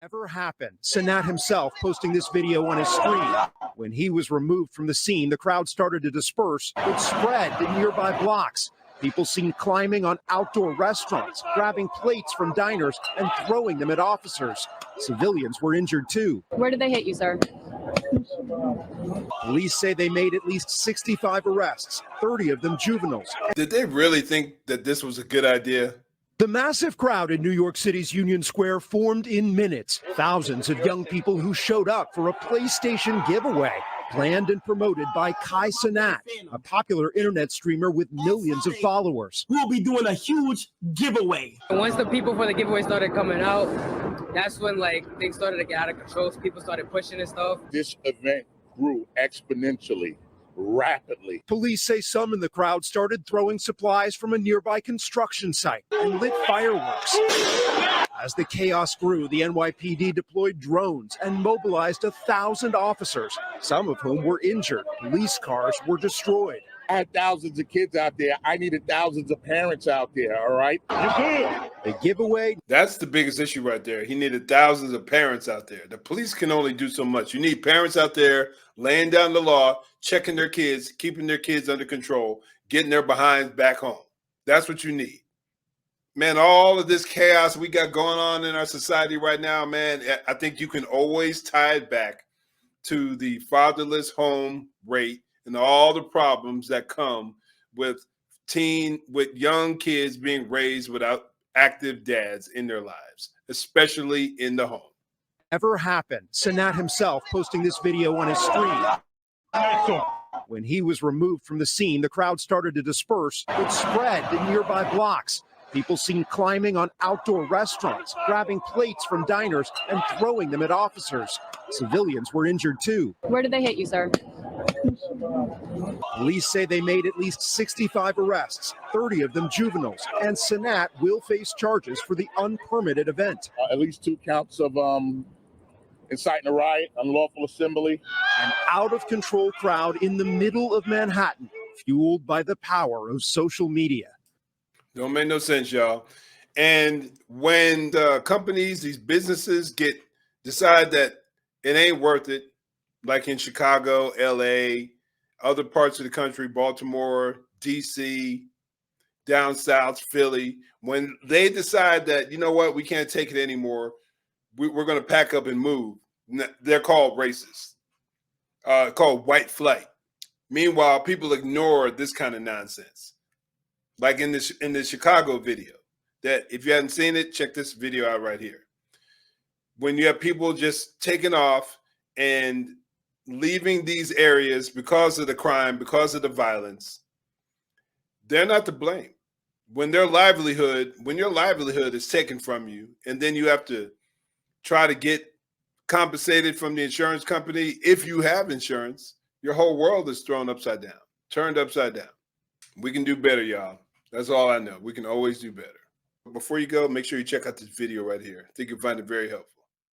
Ever happened. Sanat himself posting this video on his screen. When he was removed from the scene, the crowd started to disperse. It spread to nearby blocks. People seen climbing on outdoor restaurants, grabbing plates from diners and throwing them at officers. Civilians were injured too. Where did they hit you, sir? Police say they made at least 65 arrests, 30 of them juveniles. Did they really think that this was a good idea? The massive crowd in New York City's Union Square formed in minutes. Thousands of young people who showed up for a PlayStation giveaway, planned and promoted by Kai Cenat, a popular internet streamer with millions of followers. We'll be doing a huge giveaway. Once the people for the giveaway started coming out, that's when things started to get out of control. So people started pushing and stuff. This event grew exponentially, rapidly. Police say some in the crowd started throwing supplies from a nearby construction site and lit fireworks. As the chaos grew, the NYPD deployed drones and mobilized 1,000 officers, some of whom were injured. Police cars were destroyed. I had thousands of kids out there. I needed thousands of parents out there, all right? The giveaway. That's the biggest issue right there. He needed thousands of parents out there. The police can only do so much. You need parents out there laying down the law, checking their kids, keeping their kids under control, getting their behinds back home. That's what you need. Man, all of this chaos we got going on in our society right now, man, I think you can always tie it back to the fatherless home rate and all the problems that come with young kids being raised without active dads in their lives, especially in the home. Ever happened. Sanat himself posting this video on his screen. When he was removed from the scene, the crowd started to disperse. It spread to nearby blocks. People seen climbing on outdoor restaurants, grabbing plates from diners and throwing them at officers. Civilians were injured too. Where did they hit you, sir? Police say they made at least 65 arrests, 30 of them juveniles, and Sanat will face charges for the unpermitted event. At least 2 counts of inciting a riot, unlawful assembly. An out-of-control crowd in the middle of Manhattan, fueled by the power of social media. Don't make no sense, y'all. And when the companies, these businesses decide that it ain't worth it, like in Chicago, LA, other parts of the country, Baltimore, DC, down south, Philly, when they decide that, you know what, we can't take it anymore, we're going to pack up and move. They're called racist, called white flight. Meanwhile, people ignore this kind of nonsense. Like in the Chicago video, that if you hadn't seen it, check this video out right here. When you have people just taking off and leaving these areas because of the crime, because of the violence, they're not to blame. When your livelihood is taken from you, and then you have to try to get compensated from the insurance company, if you have insurance, your whole world is thrown upside down, turned upside down. We can do better, y'all. That's all I know. We can always do better. Before you go, make sure you check out this video right here. I think you'll find it very helpful.